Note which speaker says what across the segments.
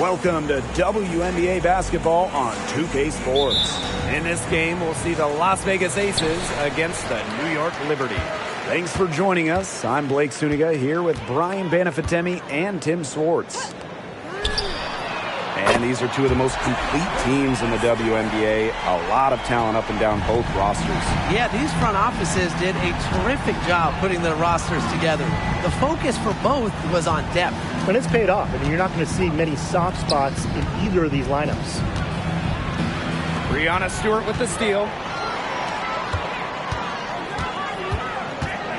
Speaker 1: Welcome to WNBA basketball on 2K Sports. In this game, we'll see the Las Vegas Aces against the New York Liberty. Thanks for joining us. I'm Blake Suniga here with Brian Banafitemi and Tim Swartz. And these are two of the most complete teams in the WNBA. A lot of talent up and down both rosters.
Speaker 2: Yeah, these front offices did a terrific job putting their rosters together. The focus for both was on depth.
Speaker 3: But it's paid off. I mean, you're not going to see many soft spots in either of these lineups.
Speaker 1: Breanna Stewart with the steal.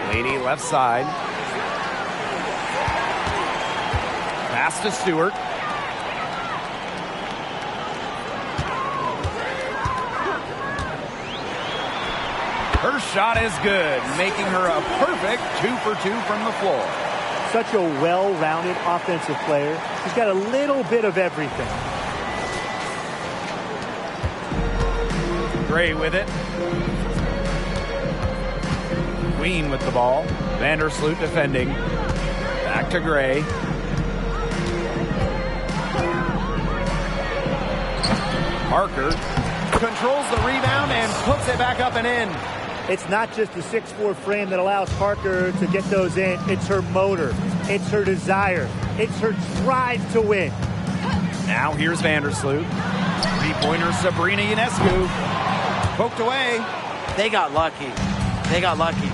Speaker 1: Laney left side. Pass to Stewart. Her shot is good, making her a perfect 2 for 2 from the floor.
Speaker 3: Such a well-rounded offensive player. She's got a little bit of everything.
Speaker 1: Gray with it. Queen with the ball. Vandersloot defending. Back to Gray. Parker controls the rebound and puts it back up and in.
Speaker 3: It's not just the 6'4" frame that allows Parker to get those in. It's her motor. It's her desire. It's her drive to win.
Speaker 1: Now here's Vandersloot. Three-pointer Sabrina Ionescu. Poked away.
Speaker 2: They got lucky. They got lucky.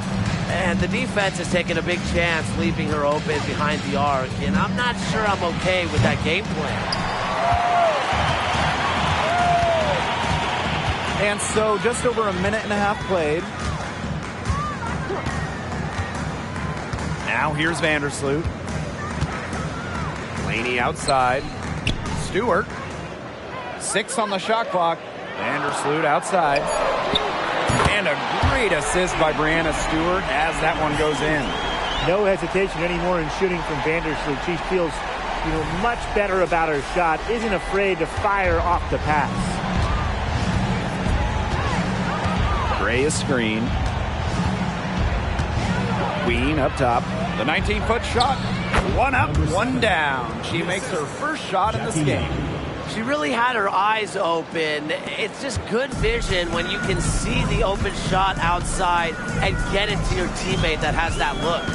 Speaker 2: And the defense has taken a big chance leaving her open behind the arc. And I'm not sure I'm okay with that game plan.
Speaker 1: And so just over a minute and a half played. Now here's Vandersloot. Laney outside. Stewart. 6 on the shot clock. Vandersloot outside. And a great assist by Breanna Stewart as that one goes in.
Speaker 3: No hesitation anymore in shooting from Vandersloot. She feels, much better about her shot. Isn't afraid to fire off the pass.
Speaker 1: Gray is screen. Queen up top. The 19-foot shot. One up, one down. She makes her first shot in this game.
Speaker 2: She really had her eyes open. It's just good vision when you can see the open shot outside and get it to your teammate that has that look.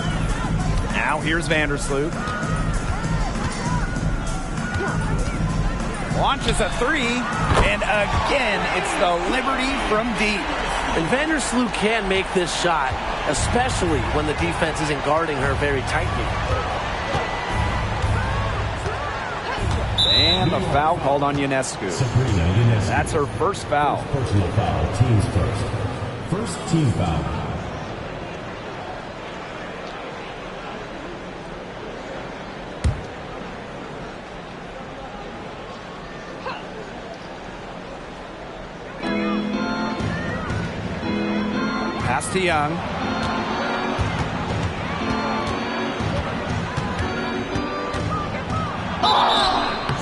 Speaker 1: Now here's Vandersloot. Launches a three. And again, it's the Liberty from deep.
Speaker 2: And Vandersloot can make this shot, especially when the defense isn't guarding her very tightly.
Speaker 1: And the foul called on Ionescu. That's her first foul.
Speaker 4: Personal foul, teams first. First team foul.
Speaker 1: Pass to Young.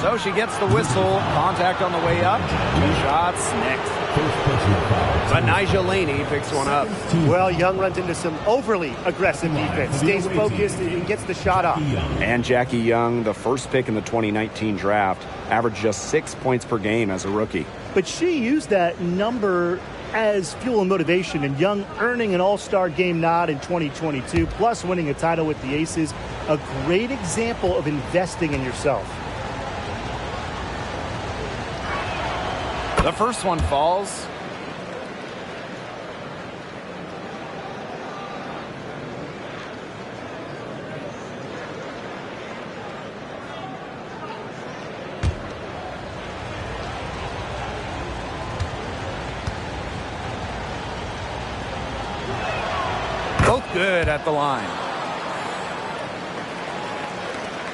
Speaker 1: So she gets the whistle. Contact on the way up. 2 shots next. But Nyjah Laney picks one up.
Speaker 3: Well, Young runs into some overly aggressive defense. Stays focused and gets the shot off.
Speaker 1: And Jackie Young, the first pick in the 2019 draft, averaged just 6 points per game as a rookie.
Speaker 3: But she used that number as fuel and motivation, and Young earning an all-star game nod in 2022, plus winning a title with the Aces. A great example of investing in yourself.
Speaker 1: The first one falls. Both good at the line.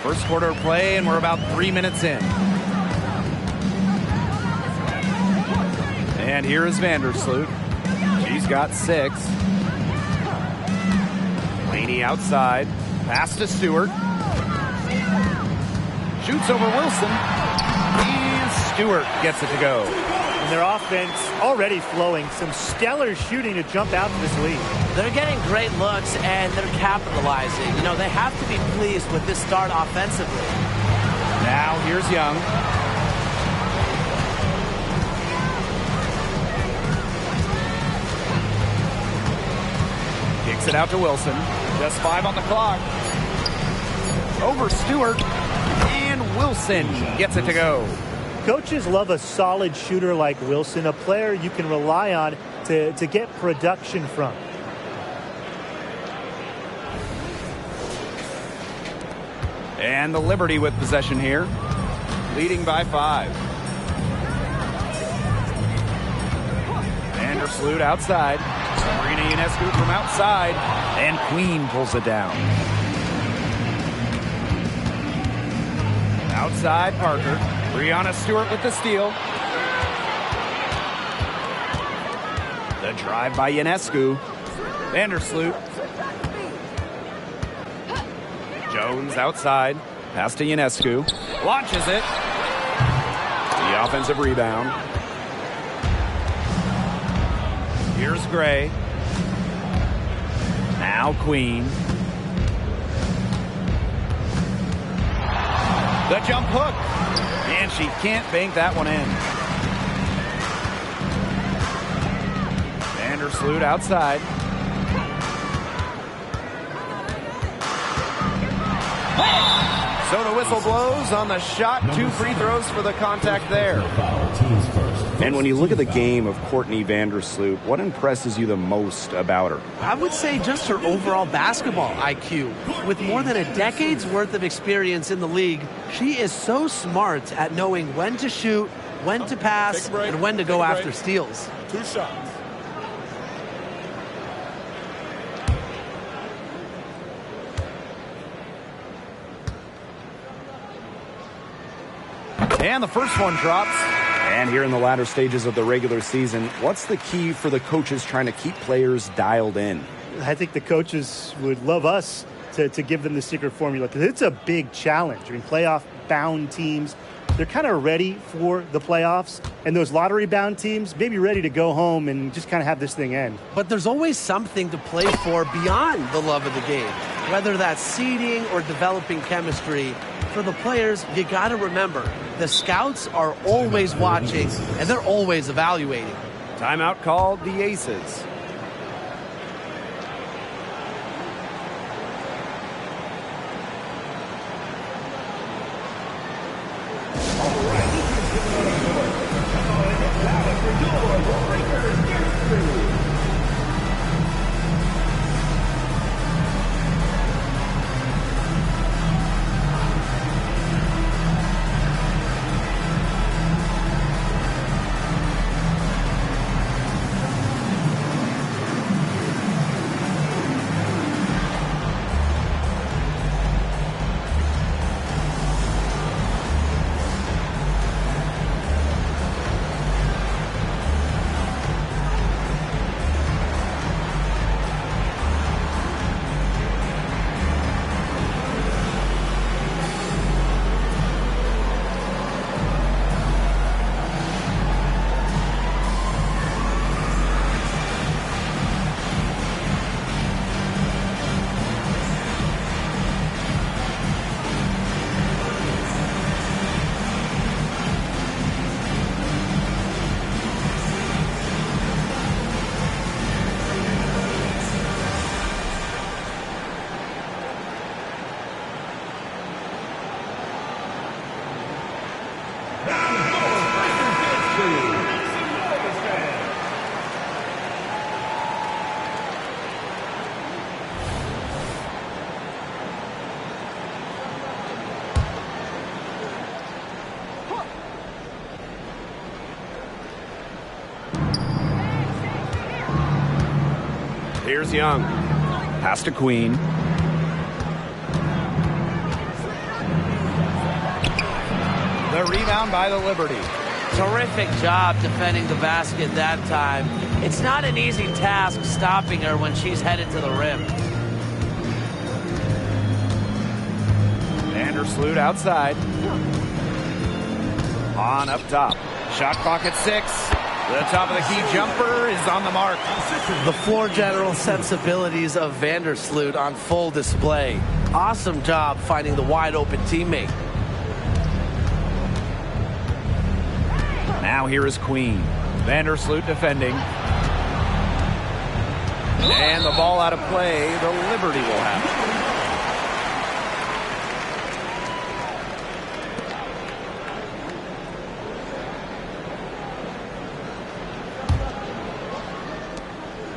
Speaker 1: First quarter play, and we're about 3 minutes in. And here is Vandersloot. She's got 6. Laney outside. Pass to Stewart. Shoots over Wilson. And Stewart gets it to go.
Speaker 3: And their offense already flowing. Some stellar shooting to jump out to this lead.
Speaker 2: They're getting great looks, and they're capitalizing. They have to be pleased with this start offensively.
Speaker 1: Now here's Young. Kicks it out to Wilson. Just 5 on the clock. Over Stewart. And Wilson gets it to go.
Speaker 3: Coaches love a solid shooter like Wilson, a player you can rely on to get production from.
Speaker 1: And the Liberty with possession here, leading by 5. Vandersloot outside. Sabrina Ionescu from outside. And Queen pulls it down. Outside Parker. Breanna Stewart with the steal. The drive by Ionescu. Vandersloot. Jones outside. Pass to Ionescu. Launches it. The offensive rebound. Here's Gray. Now Queen. The jump hook. And she can't bank that one in. Vandersloot outside. So the whistle blows on the shot. 2 free throws for the contact there. And when you look at the game of Courtney Vandersloot, what impresses you the most about her?
Speaker 2: I would say just her overall basketball IQ. With more than a decade's worth of experience in the league, she is so smart at knowing when to shoot, when to pass, and when to go after steals.
Speaker 5: 2 shots.
Speaker 1: And the first one drops. And here in the latter stages of the regular season, what's the key for the coaches trying to keep players dialed in?
Speaker 3: I think the coaches would love us to give them the secret formula, because it's a big challenge. I mean, playoff-bound teams, they're kind of ready for the playoffs, and those lottery-bound teams may be ready to go home and just kind of have this thing end.
Speaker 2: But there's always something to play for beyond the love of the game, whether that's seeding or developing chemistry. For the players, you got to remember, the scouts are always watching, and they're always evaluating.
Speaker 1: Timeout called the Aces. Here's Young. Pass to Queen. The rebound by the Liberty.
Speaker 2: Terrific job defending the basket that time. It's not an easy task stopping her when she's headed to the rim.
Speaker 1: Vandersloot outside. On up top. Shot clock at 6. The top of the key jumper is on the mark.
Speaker 2: The floor general sensibilities of Vandersloot on full display. Awesome job finding the wide open teammate.
Speaker 1: Now here is Queen. Vandersloot defending. And the ball out of play. The Liberty will have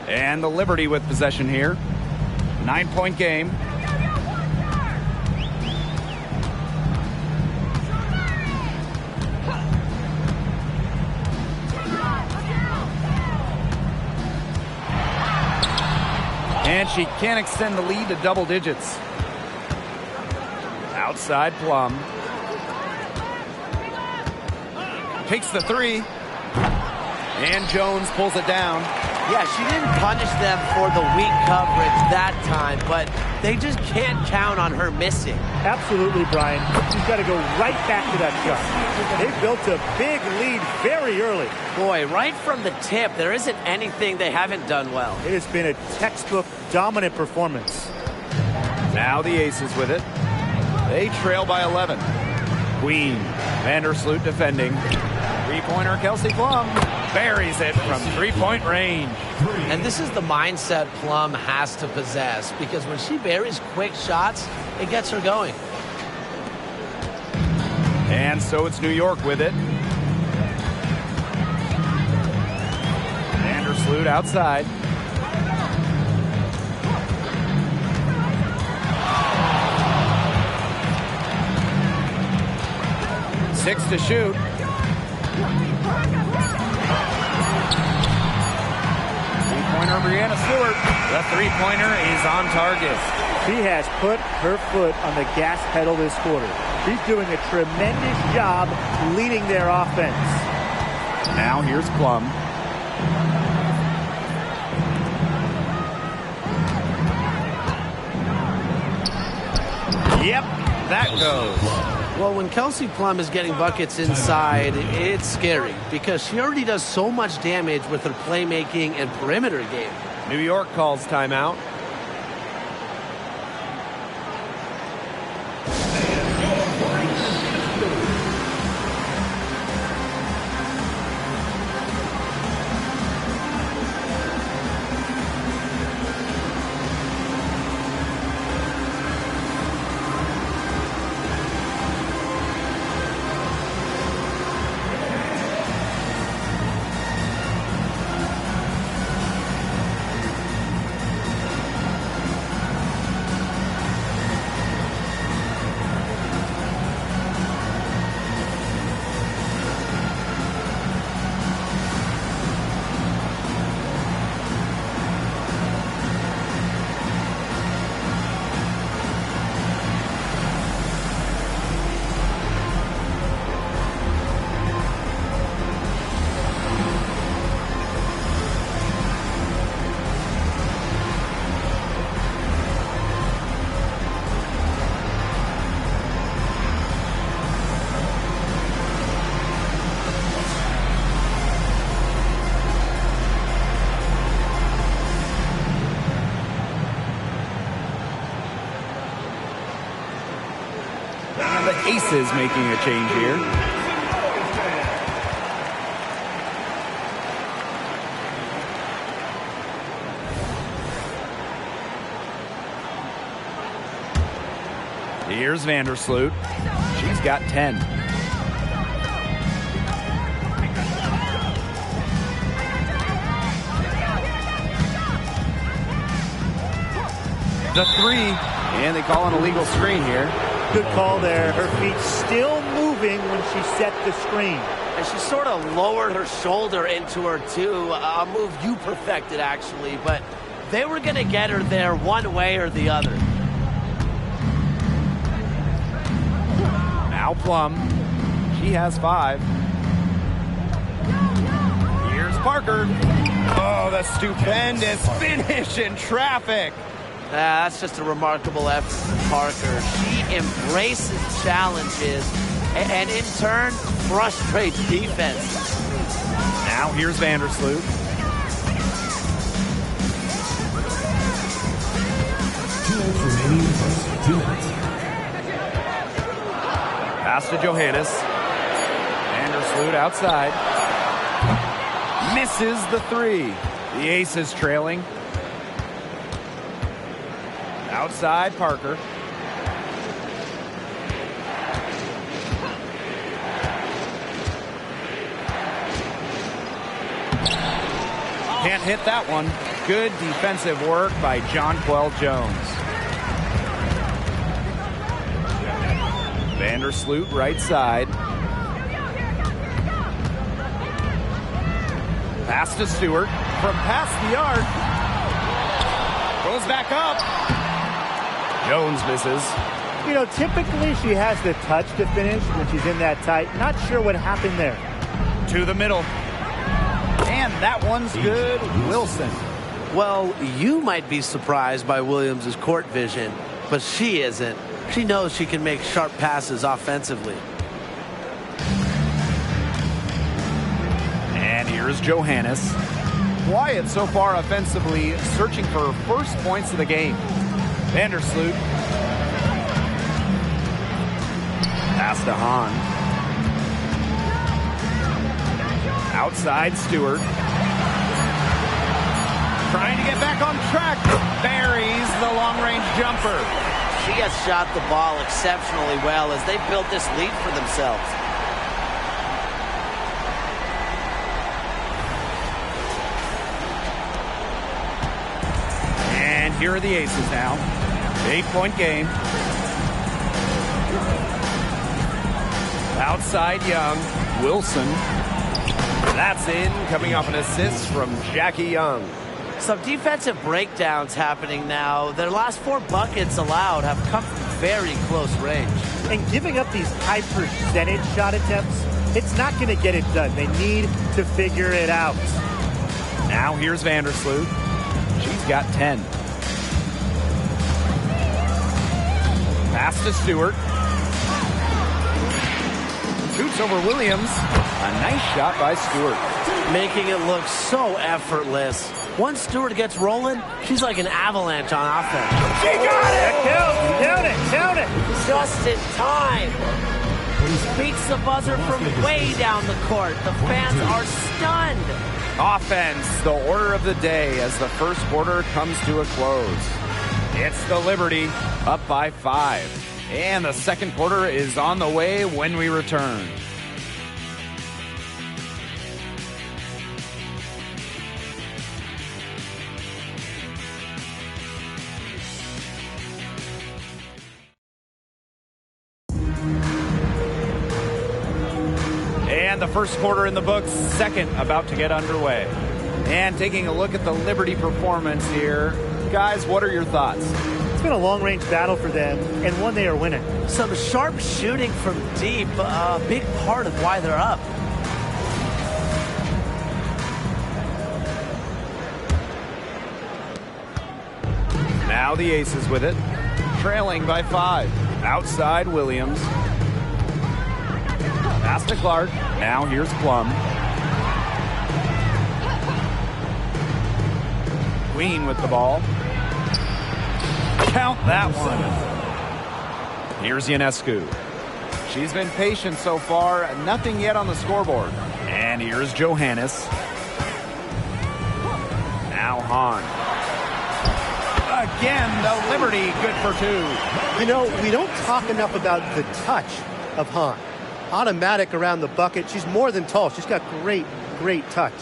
Speaker 1: it. And the Liberty with possession here. 9-point game. And she can't extend the lead to double digits. Outside Plum. Takes the three. And Jones pulls it down.
Speaker 2: Yeah, she didn't punish them for the weak coverage that time, but they just can't count on her missing.
Speaker 3: Absolutely, Brian. She's got to go right back to that shot. They built a big lead very early.
Speaker 2: Boy, right from the tip, there isn't anything they haven't done well.
Speaker 3: It has been a textbook dominant performance.
Speaker 1: Now the Aces with it. They trail by 11. Queen. Vandersloot defending. Three-pointer Kelsey Plum buries it from three-point range.
Speaker 2: And this is the mindset Plum has to possess, because when she buries quick shots, it gets her going.
Speaker 1: And so it's New York with it. Vandersloot outside. Six to shoot. Three-pointer Brianna Stewart. The three-pointer is on target.
Speaker 3: She has put her foot on the gas pedal this quarter. She's doing a tremendous job leading their offense.
Speaker 1: Now here's Plum. Yep, that goes.
Speaker 2: Well, when Kelsey Plum is getting buckets inside, it's scary because she already does so much damage with her playmaking and perimeter game.
Speaker 1: New York calls timeout. And the Aces making a change here. Here's Vandersloot. She's got 10. The three, and they call an illegal screen here.
Speaker 3: Good call there. Her feet still moving when she set the screen.
Speaker 2: And she sort of lowered her shoulder into her, too. A move you perfected, actually. But they were going to get her there one way or the other.
Speaker 1: Now Plum. She has 5. Here's Parker. Oh, the stupendous finish in traffic.
Speaker 2: That's just a remarkable effort from Parker. She embraces challenges and in turn, frustrates defense.
Speaker 1: Now here's Vandersloot. Pass to Johannes. Vandersloot outside. Misses the three. The Aces trailing. Outside Parker. Can't hit that one. Good defensive work by Jonquel Jones. Vandersloot right side. Pass to Stewart from past the arc. Goes back up. Jones misses.
Speaker 3: You know, typically she has the touch to finish when she's in that tight. Not sure what happened there.
Speaker 1: To the middle. And that one's good. Wilson.
Speaker 2: Well, you might be surprised by Williams' court vision, but she isn't. She knows she can make sharp passes offensively.
Speaker 1: And here's Johannes. Quiet so far offensively, searching for her first points of the game. Vandersloot. Pass to Hahn. Outside Stewart. Trying to get back on track. Buries the long-range jumper.
Speaker 2: She has shot the ball exceptionally well as they built this lead for themselves.
Speaker 1: And here are the Aces now. 8-point game. Outside Young. Wilson. That's in, coming off an assist from Jackie Young.
Speaker 2: Some defensive breakdowns happening now. Their last 4 buckets allowed have come from very close range.
Speaker 3: And giving up these high percentage shot attempts, it's not going to get it done. They need to figure it out.
Speaker 1: Now here's Vandersloot. She's got 10. Pass to Stewart. Shoots over Williams. A nice shot by Stewart.
Speaker 2: Making it look so effortless. Once Stewart gets rolling, she's like an avalanche on offense.
Speaker 1: She got it!
Speaker 3: Count it!
Speaker 2: Just in time. Beats the buzzer from way down the court. The fans are stunned.
Speaker 1: Offense, the order of the day as the first quarter comes to a close. It's the Liberty, up by 5. And the second quarter is on the way when we return. And the first quarter in the books, second about to get underway. And taking a look at the Liberty performance here. Guys, what are your thoughts?
Speaker 3: It's been a long-range battle for them, and one they are winning.
Speaker 2: Some sharp shooting from deep, a big part of why they're up.
Speaker 1: Now the Aces with it, trailing by 5. Outside Williams. Pass to Clark. Now here's Plum. Queen with the ball. Count that one. Here's Ionescu. She's been patient so far. Nothing yet on the scoreboard. And here's Johannes. Now Hahn. Again, the Liberty good for 2.
Speaker 5: You know, we don't talk enough about the touch of Hahn. Automatic around the bucket. She's more than tall. She's got great touch.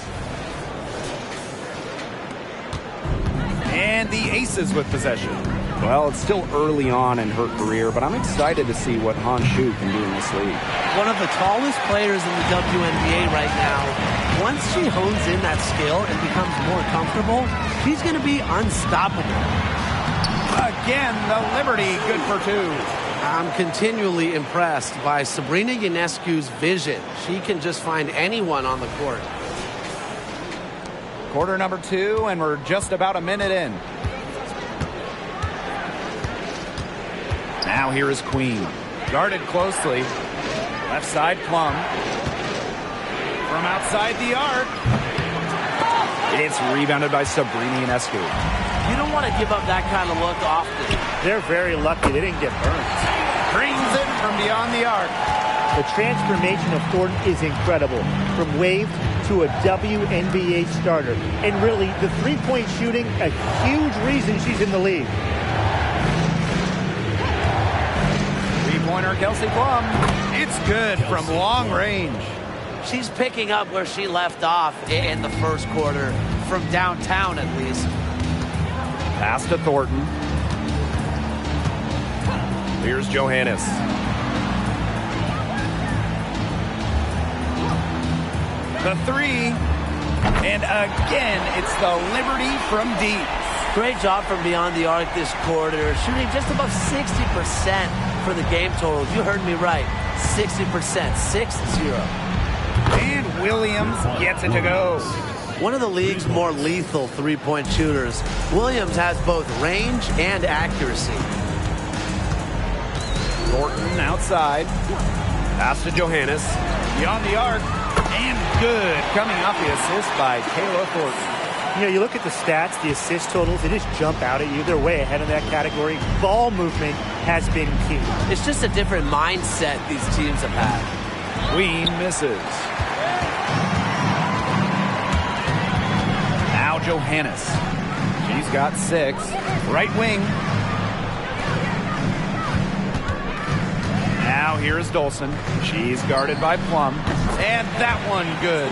Speaker 1: And the Aces with possession. Well, it's still early on in her career, but I'm excited to see what Han Shu can do in this league.
Speaker 2: One of the tallest players in the WNBA right now. Once she hones in that skill and becomes more comfortable, she's going to be unstoppable.
Speaker 1: Again, the Liberty good for 2.
Speaker 2: I'm continually impressed by Sabrina Ionescu's vision. She can just find anyone on the court.
Speaker 1: Quarter number 2, and we're just about a minute in. Now here is Queen. Guarded closely. Left side Plum. From outside the arc. It's rebounded by Sabrina Ionescu.
Speaker 2: You don't want to give up that kind of look often.
Speaker 3: They're very lucky they didn't get burned.
Speaker 1: Brings it from beyond the arc.
Speaker 3: The transformation of Thornton is incredible. From waived to a WNBA starter. And really, the three-point shooting, a huge reason she's in the league.
Speaker 1: Three-pointer Kelsey Plum. It's good from long range.
Speaker 2: She's picking up where she left off in the first quarter, from downtown at least.
Speaker 1: Pass to Thornton. Here's Johannes. The three. And again, it's the Liberty from deep.
Speaker 2: Great job from beyond the arc this quarter. Shooting just above 60% for the game total. You heard me right. 60%. 6-0.
Speaker 1: And Williams gets it to go.
Speaker 2: One of the league's more lethal three-point shooters. Williams has both range and accuracy.
Speaker 1: Thornton outside. Pass to Johannes. Beyond the arc. And good. Coming off the assist by Kayla Thornton.
Speaker 3: You know, you look at the stats, the assist totals, they just jump out at you. They're way ahead of that category. Ball movement has been key.
Speaker 2: It's just a different mindset these teams have had.
Speaker 1: Queen misses. Now Johannes. She's got 6. Right wing. Now here's Dolson. She's guarded by Plum. And that one good.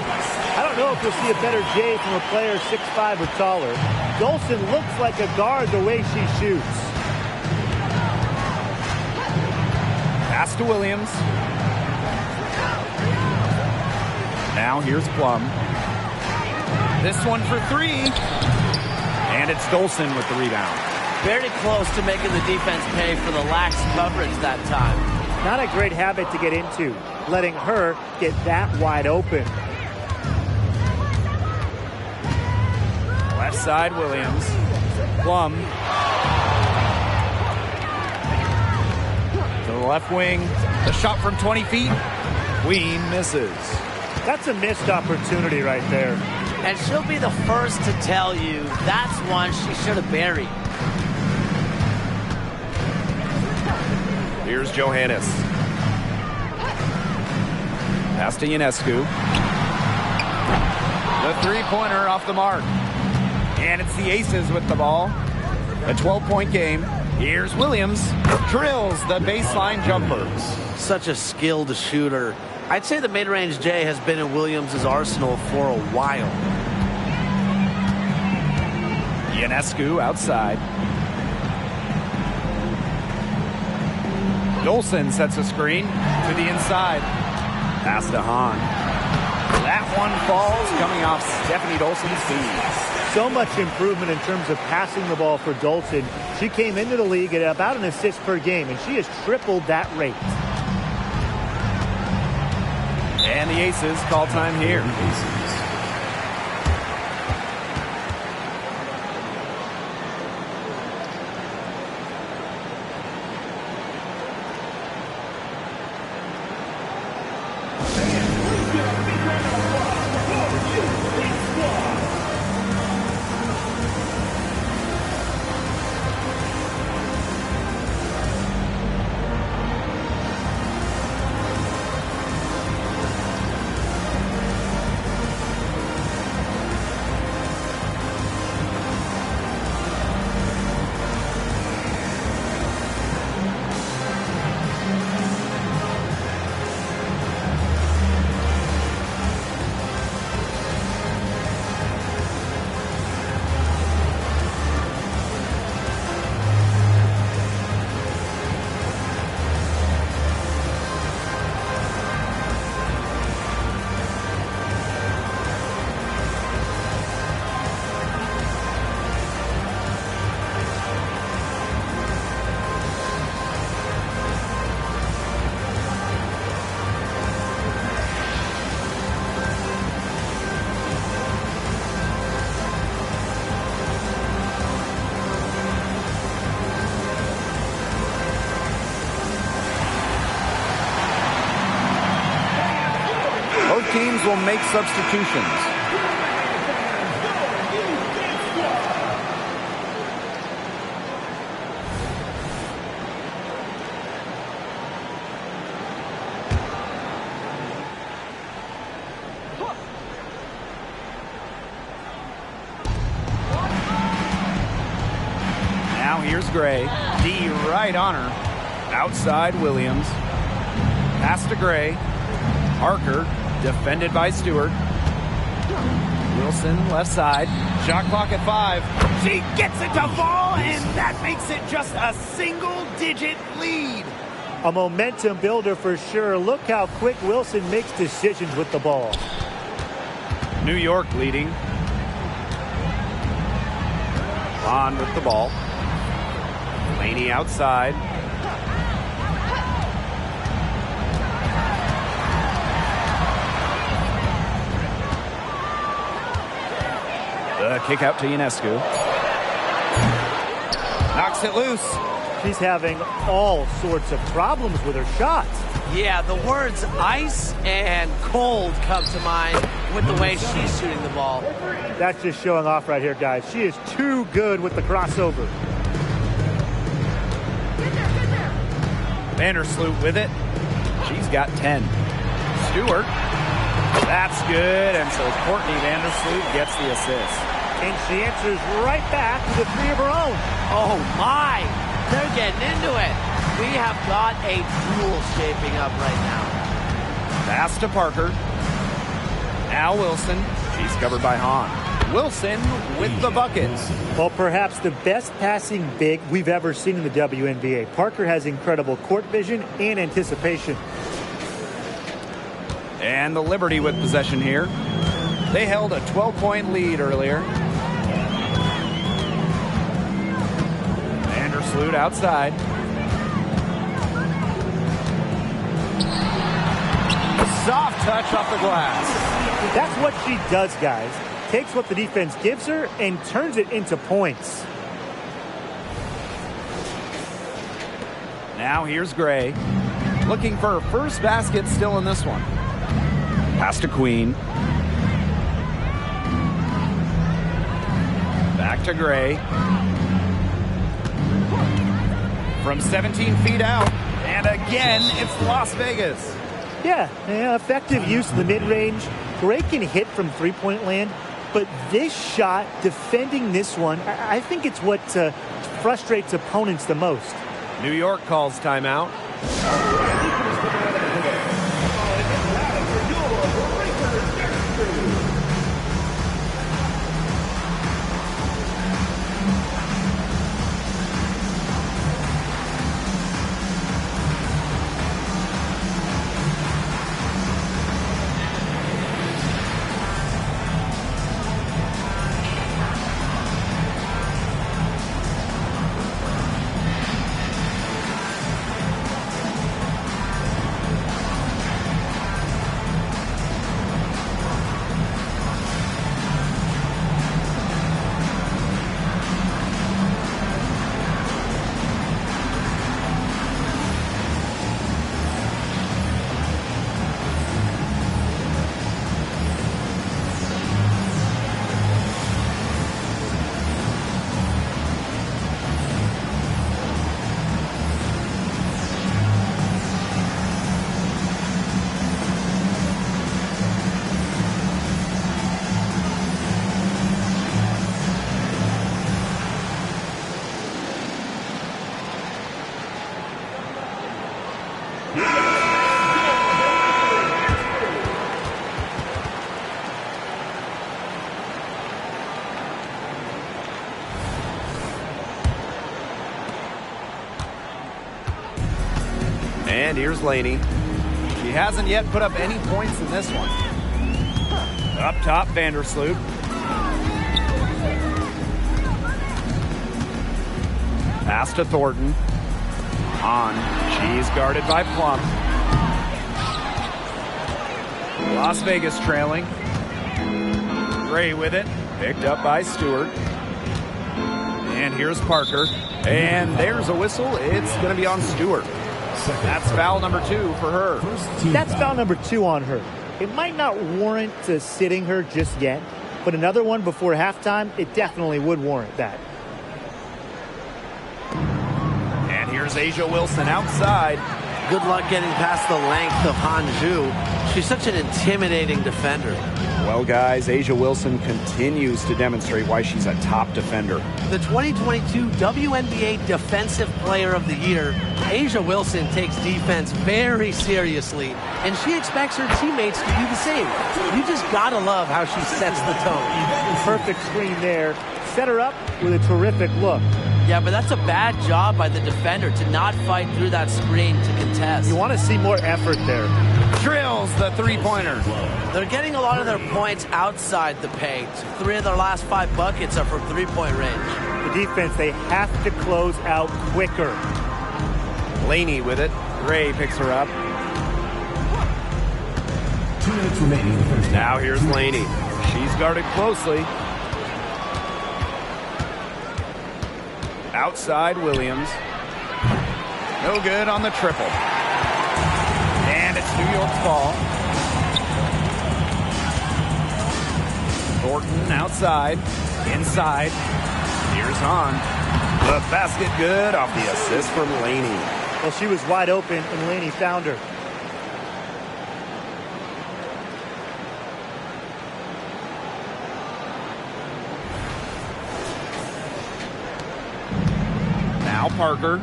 Speaker 3: I don't know if you'll see a better J from a player 6'5" or taller. Dolson looks like a guard the way she shoots.
Speaker 1: Pass to Williams. Now here's Plum. This one for 3. And it's Dolson with the rebound.
Speaker 2: Very close to making the defense pay for the lax coverage that time.
Speaker 3: Not a great habit to get into, letting her get that wide open.
Speaker 1: Left side, Williams. Plum. To the left wing. The shot from 20 feet. Queen misses.
Speaker 3: That's a missed opportunity right there.
Speaker 2: And she'll be the first to tell you that's one she should have buried.
Speaker 1: Here's Johannes. Pass to Ionescu. The three-pointer off the mark. And it's the Aces with the ball. A 12-point game. Here's Williams. Drills the baseline jumper.
Speaker 2: Such a skilled shooter. I'd say the mid-range J has been in Williams' arsenal for a while.
Speaker 1: Ionescu outside. Dolson sets a screen to the inside. Pass to Hahn. That one falls, coming off Stephanie Dolson's feet.
Speaker 3: So much improvement in terms of passing the ball for Dolson. She came into the league at about an assist per game, and she has tripled that rate.
Speaker 1: And the Aces call time here. Both teams will make substitutions. here's Gray. D right on her. Outside Williams. Pass to Gray. Parker, defended by Stewart. Wilson, left side. Shot clock at 5. She gets it to fall, and that makes it just a single-digit lead.
Speaker 3: A momentum builder for sure. Look how quick Wilson makes decisions with the ball.
Speaker 1: New York leading. On with the ball. Laney outside. The kick out to Ionescu. Knocks it loose.
Speaker 3: She's having all sorts of problems with her shots.
Speaker 2: Yeah, the words ice and cold come to mind with the way she's shooting the ball.
Speaker 3: That's just showing off right here, guys. She is too good with the crossover.
Speaker 1: Vandersloot with it. She's got 10. Stewart. That's good. And so Courtney Vandersloot gets the assist.
Speaker 3: And she answers right back with a 3 of her own.
Speaker 2: Oh, my. They're getting into it. We have got a duel shaping up right now.
Speaker 1: Pass to Parker. Now Wilson. She's covered by Hahn. Wilson with the bucket.
Speaker 3: Well, perhaps the best passing big we've ever seen in the WNBA. Parker has incredible court vision and anticipation.
Speaker 1: And the Liberty with possession here. They held a 12-point lead earlier. Vandersloot outside. Soft touch off the glass.
Speaker 3: That's what she does, guys. Takes what the defense gives her and turns it into points.
Speaker 1: Now here's Gray. Looking for her first basket still in this one. Pass to Queen. Back to Gray. From 17 feet out. And again, it's Las Vegas.
Speaker 3: Yeah, effective use of the mid-range. Gray can hit from three-point land, but this shot, defending this one, I think it's what frustrates opponents the most.
Speaker 1: New York calls timeout. And here's Laney. She hasn't yet put up any points in this one. Up top, Vandersloot. Pass to Thornton. On. She's guarded by Plum. Las Vegas trailing. Gray with it. Picked up by Stewart. And here's Parker. And there's a whistle. It's going to be on Stewart. That's foul number 2 for her.
Speaker 3: That's foul number 2 on her. It might not warrant sitting her just yet, but another one before halftime, it definitely would warrant that.
Speaker 1: And here's Asia Wilson outside.
Speaker 2: Good luck getting past the length of Hanju. She's such an intimidating defender.
Speaker 1: Well, guys, A'ja Wilson continues to demonstrate why she's a top defender.
Speaker 2: The 2022 WNBA Defensive Player of the Year, A'ja Wilson takes defense very seriously, and she expects her teammates to do the same. You just gotta love how she sets the tone.
Speaker 3: Perfect screen there. Set her up with a terrific look.
Speaker 2: Yeah, but that's a bad job by the defender to not fight through that screen to contest.
Speaker 3: You want to see more effort there.
Speaker 1: Drills the three-pointer.
Speaker 2: They're getting a lot of their points outside the paint. 3 of their last 5 buckets are from three-point range.
Speaker 3: The defense, they have to close out quicker.
Speaker 1: Laney with it. Gray picks her up.
Speaker 4: 2 minutes remaining in the first half.
Speaker 1: Now here's Laney. She's guarded closely. Outside Williams. No good on the triple. And it's New York's ball. Thornton outside. Inside. Here's Hahn. The basket good off the assist from Laney.
Speaker 3: Well, she was wide open, and Laney found her.
Speaker 1: Now Parker.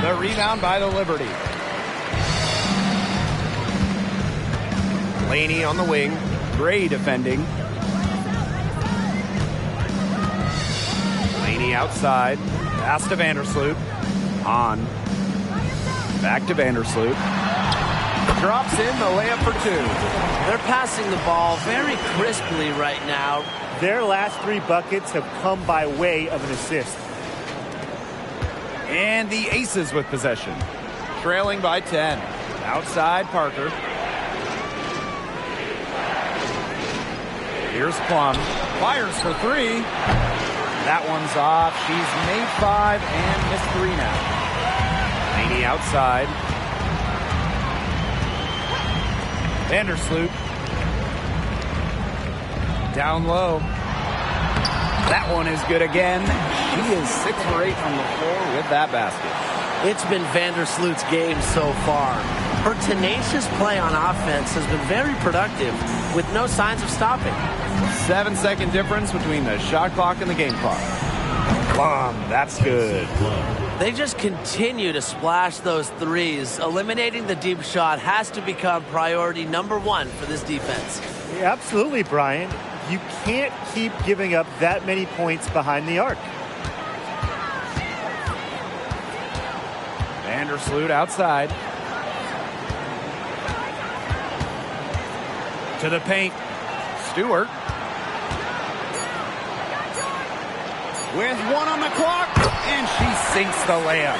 Speaker 1: The rebound by the Liberty. Laney on the wing. Gray defending. Laney outside. Pass to Vandersloot. On. Back to Vandersloot. Drops in the layup for 2.
Speaker 2: They're passing the ball very crisply right now.
Speaker 3: Their last 3 buckets have come by way of an assist.
Speaker 1: And the Aces with possession. Trailing by 10. Outside Parker. Here's Plum. Fires for 3. That one's off. She's made 5 and missed 3 now. Laney outside. Vandersloot. Down low. That one is good again. She is 6 for 8 from the floor with that basket.
Speaker 2: It's been Vandersloot's game so far. Her tenacious play on offense has been very productive with no signs of stopping.
Speaker 1: 7-second difference between the shot clock and the game clock. Plum, that's good.
Speaker 2: They just continue to splash those threes. Eliminating the deep shot has to become priority number 1 for this defense.
Speaker 3: Yeah, absolutely, Brian. You can't keep giving up that many points behind the arc.
Speaker 1: Vandersloot outside. To the paint. Stewart. With 1 on the clock, and she sinks the layup.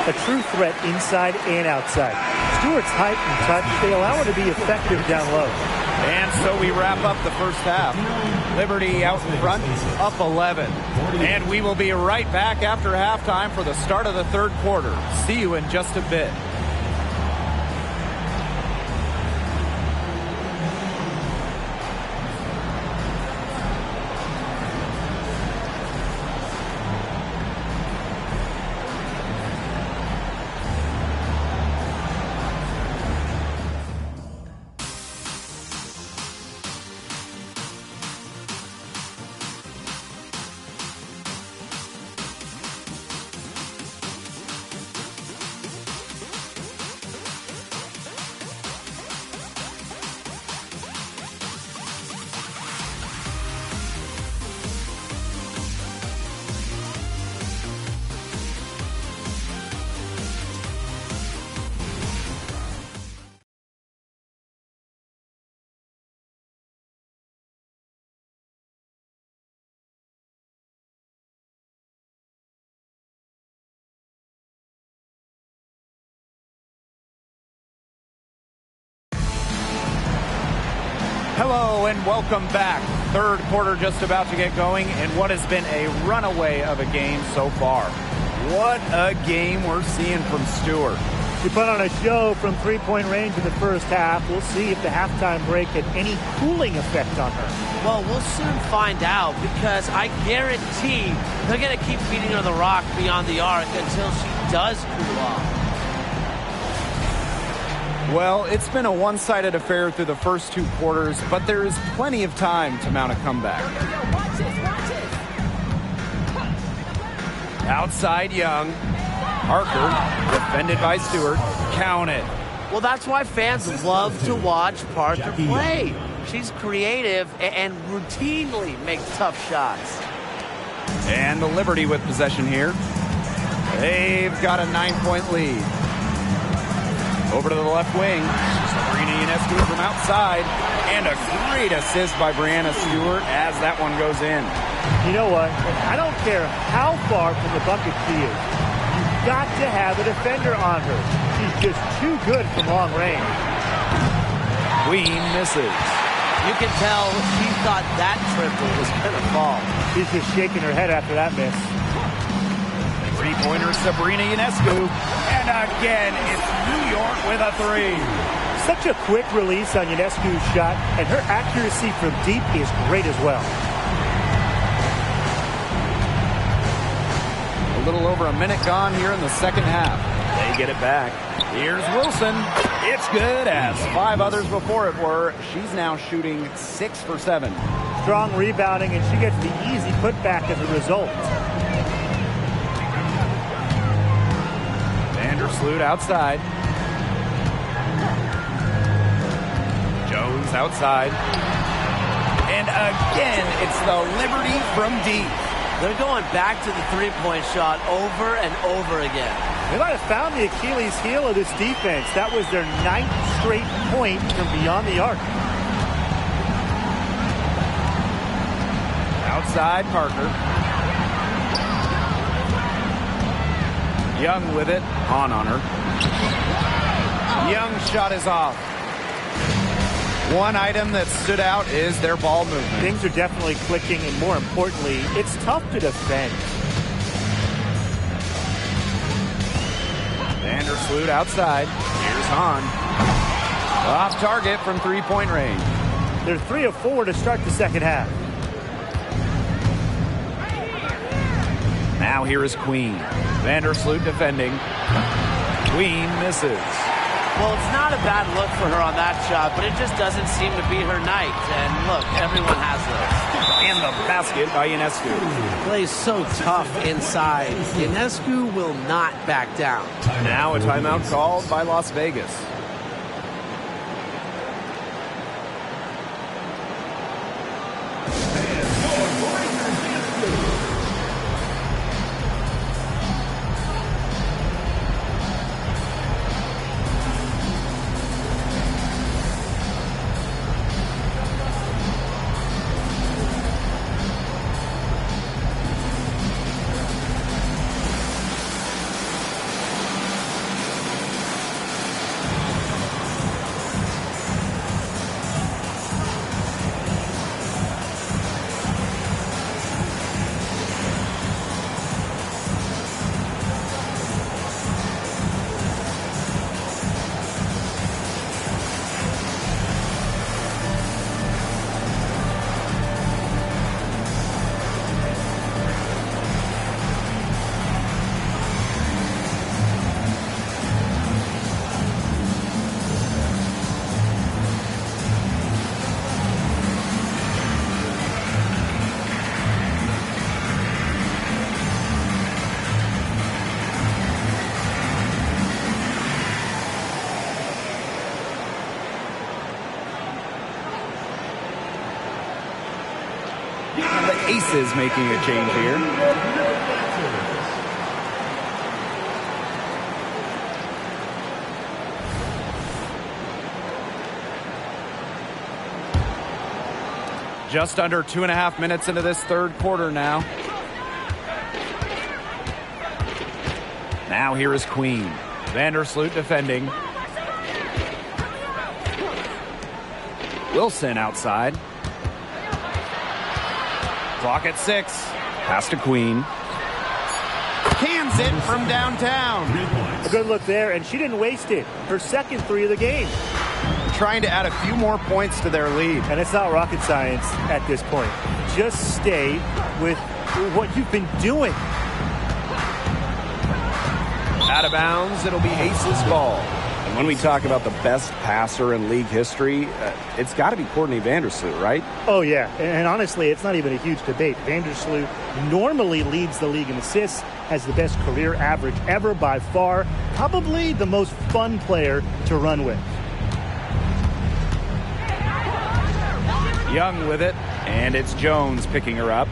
Speaker 3: A true threat inside and outside. Stewart's height and touch, they allow her to be effective down low.
Speaker 1: And so we wrap up the first half. Liberty out in front, up 11. And we will be right back after halftime for the start of the third quarter. See you in just a bit. Hello and welcome back. Third quarter just about to get going in what has been a runaway of a game so far. What a game we're seeing from Stewart.
Speaker 3: She put on a show from three-point range in the first half. We'll see if the halftime break had any cooling effect on her.
Speaker 2: Well, we'll soon find out because I guarantee they're going to keep feeding her the rock beyond the arc until she does cool off.
Speaker 1: Well, it's been a one-sided affair through the first 2 quarters, but there is plenty of time to mount a comeback. Outside Young. Parker, defended by Stewart. Count it.
Speaker 2: Well, that's why fans love to watch Parker play. She's creative and routinely makes tough shots.
Speaker 1: And the Liberty with possession here. They've got a 9-point lead. Over to the left wing. Sabrina Ionescu from outside. And a great assist by Breanna Stewart as that one goes in.
Speaker 3: You know what? I don't care how far from the bucket she is. You've got to have a defender on her. She's just too good from long range.
Speaker 1: Queen misses.
Speaker 2: You can tell she thought that triple was going to fall.
Speaker 3: She's just shaking her head after that miss.
Speaker 1: Three-pointer Sabrina Ionescu. And again, it's New York with a three.
Speaker 3: Such a quick release on Ionescu's shot, and her accuracy from deep is great as well.
Speaker 1: A little over a minute gone here in the second half. They get it back. Here's Wilson. It's good, as 5 others before it were. She's now shooting 6 for 7.
Speaker 3: Strong rebounding, and she gets the easy putback as a result.
Speaker 1: Vandersloot outside. Jones outside. And again, it's the Liberty from deep.
Speaker 2: They're going back to the three-point shot over and over again.
Speaker 3: They might have found the Achilles heel of this defense. That was their 9th straight point from beyond the arc.
Speaker 1: Outside Parker. Young with it. On her. Young's shot is off. One item that stood out is their ball movement.
Speaker 3: Things are definitely clicking, and more importantly, it's tough to defend.
Speaker 1: Vandersloot outside. Here's Hahn. Off target from three-point range.
Speaker 3: They're 3 of 4 to start the second half.
Speaker 1: Now here is Queen. Vandersloot defending. Queen misses.
Speaker 2: Well, it's not a bad look for her on that shot, but it just doesn't seem to be her night. And look, everyone has those.
Speaker 1: And the basket by Ionescu.
Speaker 2: Plays so tough inside. Ionescu will not back down.
Speaker 1: Now a timeout called by Las Vegas. The Aces making a change here. Just under 2.5 minutes into this third quarter now. Now here is Queen. Vandersloot defending. Wilson outside. Clock at 6. Pass to Queen. Cans it from downtown.
Speaker 3: A good look there, and she didn't waste it. Her second three of the game.
Speaker 1: Trying to add a few more points to their lead.
Speaker 3: And it's not rocket science at this point. Just stay with what you've been doing.
Speaker 1: Out of bounds, it'll be Aces ball. And when we talk about the best passer in league history, it's got to be Courtney Vandersloot, right?
Speaker 3: Oh, yeah. And honestly, it's not even a huge debate. Vandersloot normally leads the league in assists, has the best career average ever by far. Probably the most fun player to run with.
Speaker 1: Young with it, and it's Jones picking her up.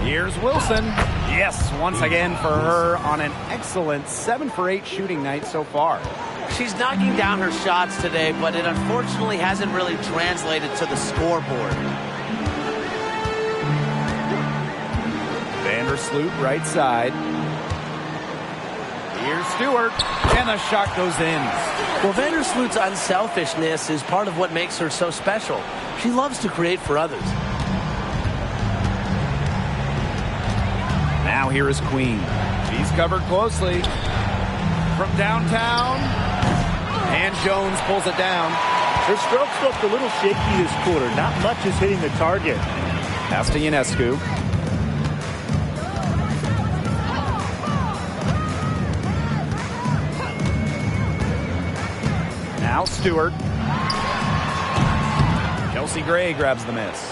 Speaker 1: Here's Wilson. Yes, once again for her on an excellent 7 for 8 shooting night so far.
Speaker 2: She's knocking down her shots today, but it unfortunately hasn't really translated to the scoreboard.
Speaker 1: Vandersloot right side. Here's Stewart, and the shot goes in.
Speaker 2: Well, Vandersloot's unselfishness is part of what makes her so special. She loves to create for others.
Speaker 1: Now here is Queen. She's covered closely from downtown, and Jones pulls it down.
Speaker 3: Her strokes looked a little shaky this quarter. Not much is hitting the target.
Speaker 1: Pass to Ionescu. Now Stewart. Chelsea Gray grabs the miss.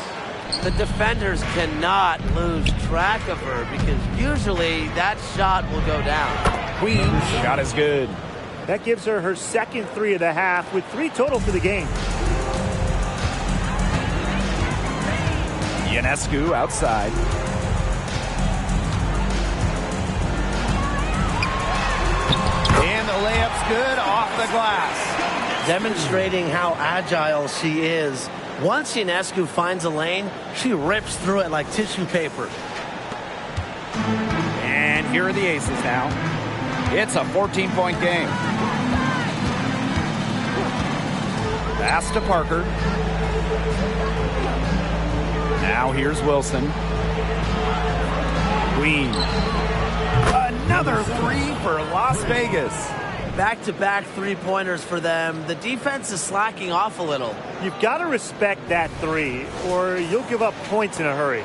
Speaker 2: The defenders cannot lose track of her because usually that shot will go down.
Speaker 1: Queen's shot is good.
Speaker 3: That gives her her second three of the half with 3 total for the game.
Speaker 1: Ionescu outside. And the layup's good off the glass.
Speaker 2: Demonstrating how agile she is. Once Ionescu finds a lane, she rips through it like tissue paper.
Speaker 1: And here are the Aces now. It's a 14-point game. Pass to Parker. Now here's Wilson. Queen. Another three for Las Vegas.
Speaker 2: Back-to-back three-pointers for them. The defense is slacking off a little.
Speaker 3: You've got to respect that three, or you'll give up points in a hurry.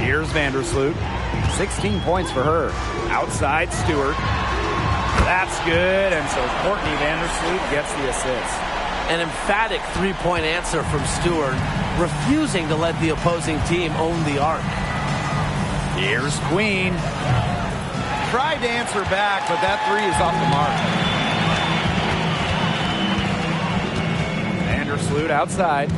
Speaker 1: Here's Vandersloot. 16 points for her. Outside Stewart. That's good, and so Courtney Vandersloot gets the assist.
Speaker 2: An emphatic three-point answer from Stewart, refusing to let the opposing team own the arc.
Speaker 1: Here's Queen. Tried to answer back, but that three is off the mark. Vandersloot outside.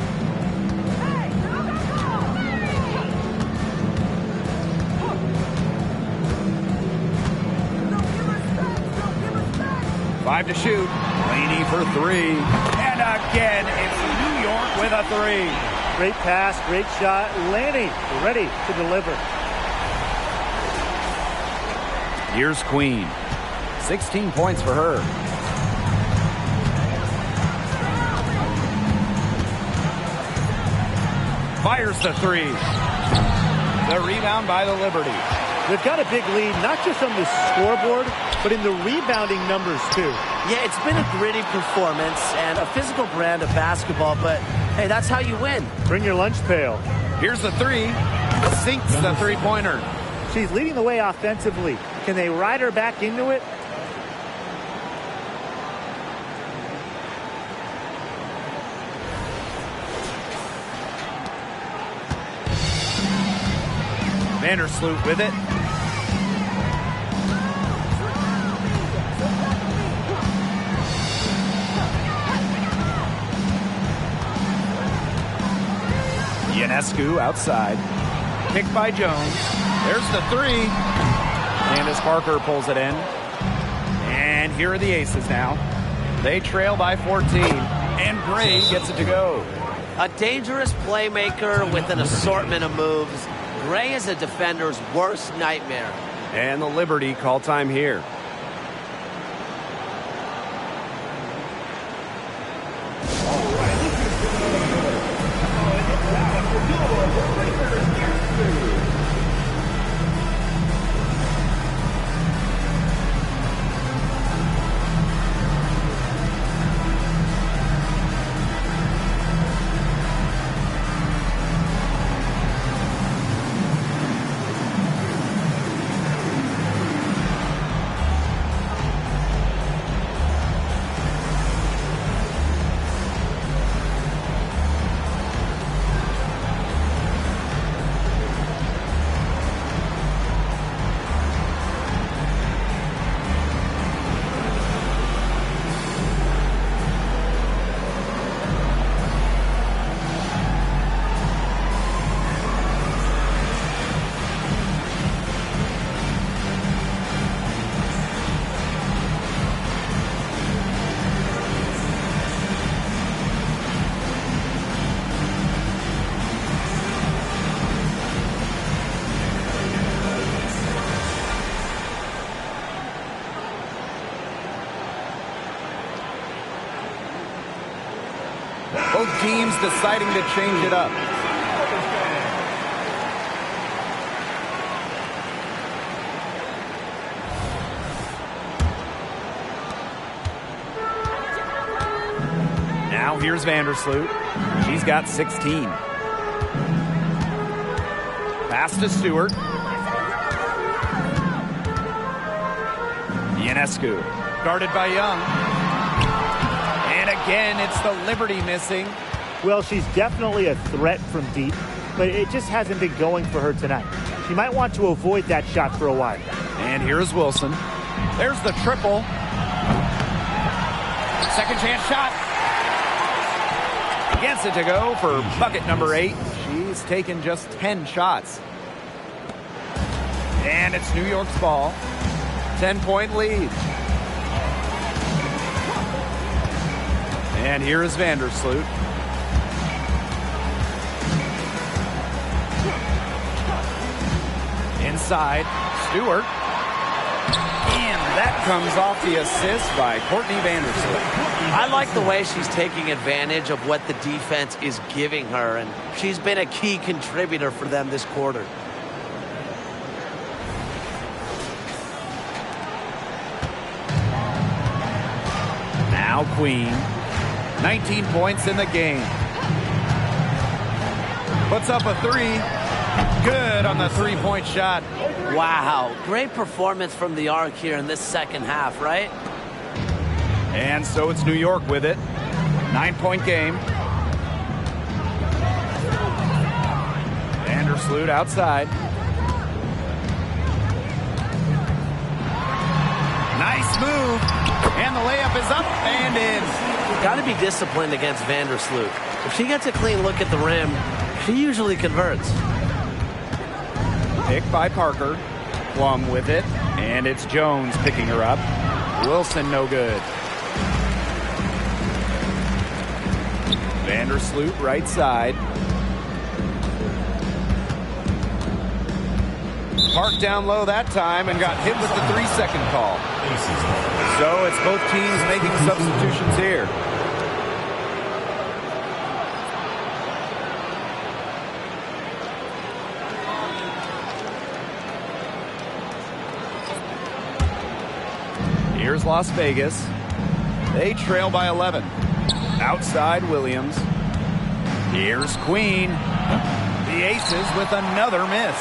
Speaker 1: Five to shoot. Laney for three. And again, it's New York with a three.
Speaker 3: Great pass, great shot. Laney ready to deliver.
Speaker 1: Here's Queen. 16 points for her. Fires the three. The rebound by the Liberty.
Speaker 3: They've got a big lead, not just on the scoreboard, but in the rebounding numbers, too.
Speaker 2: Yeah, it's been a gritty performance and a physical brand of basketball, but, hey, that's how you win.
Speaker 3: Bring your lunch pail.
Speaker 1: Here's the three. Sinks the three-pointer.
Speaker 3: She's leading the way offensively. Can they ride her back into it?
Speaker 1: Vandersloot with it. Ionescu outside. Picked by Jones. There's the three. Candace Parker pulls it in. And here are the Aces now. They trail by 14. And Gray gets it to go.
Speaker 2: A dangerous playmaker with an assortment of moves. Gray is a defender's worst nightmare.
Speaker 1: And the Liberty call time here. Both teams deciding to change it up. Now here's Vandersloot. She's got 16. Pass to Stewart. Ionescu, guarded by Young. And again, it's the Liberty missing.
Speaker 3: Well, she's definitely a threat from deep, but it just hasn't been going for her tonight. She might want to avoid that shot for a while.
Speaker 1: And here's Wilson. There's the triple. Second chance shot. Gets it to go for bucket number 8. She's taken just 10 shots. And it's New York's ball. 10-point lead. And here is Vandersloot. Inside, Stewart. And that comes off the assist by Courtney Vandersloot.
Speaker 2: I like the way she's taking advantage of what the defense is giving her, and she's been a key contributor for them this quarter.
Speaker 1: Now Queen, 19 points in the game. Puts up a 3. Good on the three-point shot.
Speaker 2: Wow, great performance from the arc here in this second half, right?
Speaker 1: And so it's New York with it. 9-point game. Vandersloot outside. Nice move. And the layup is up and in.
Speaker 2: Got to be disciplined against Vandersloot. If she gets a clean look at the rim, she usually converts.
Speaker 1: Pick by Parker. Plum with it. And it's Jones picking her up. Wilson no good. Vandersloot right side. Park down low that time and got hit with the 3-second call. So it's both teams making substitutions here. Here's Las Vegas. They trail by 11. Outside Williams. Here's Queen. The Aces with another miss.